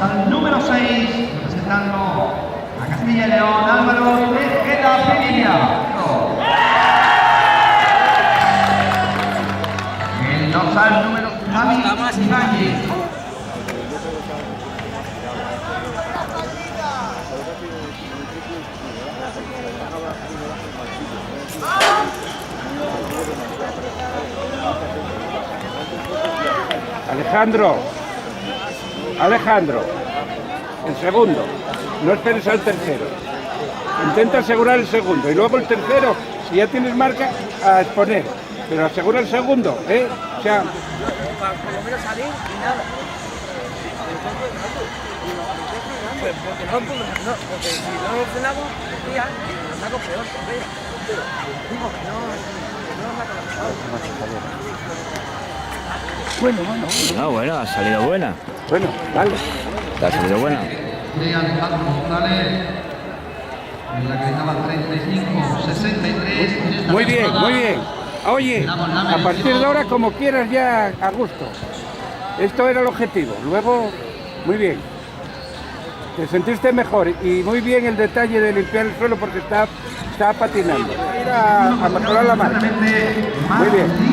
al número 6, representando a Castilla y León, Álvaro Tejeda Pinilla. El dorsal número Javi Ibáñez. Alejandro, el segundo, no esperes al tercero, intenta asegurar el segundo y luego el tercero, si ya tienes marca, a exponer, pero asegura el segundo, o sea... Por lo menos salir y nada. Porque si no lo frenamos, lo saco peor todavía. Digo que no lo saco la Bueno. No, bueno, ha salido buena. Bueno, vale. ¿Te ha salido buena? De Alejandro González, en la que estaba 35-63. Muy bien. Oye, a partir de ahora como quieras ya a gusto. Esto era el objetivo. Luego, muy bien. Te sentiste mejor y muy bien el detalle de limpiar el suelo porque estaba patinando. Ir a mejorar la marcha. Muy bien.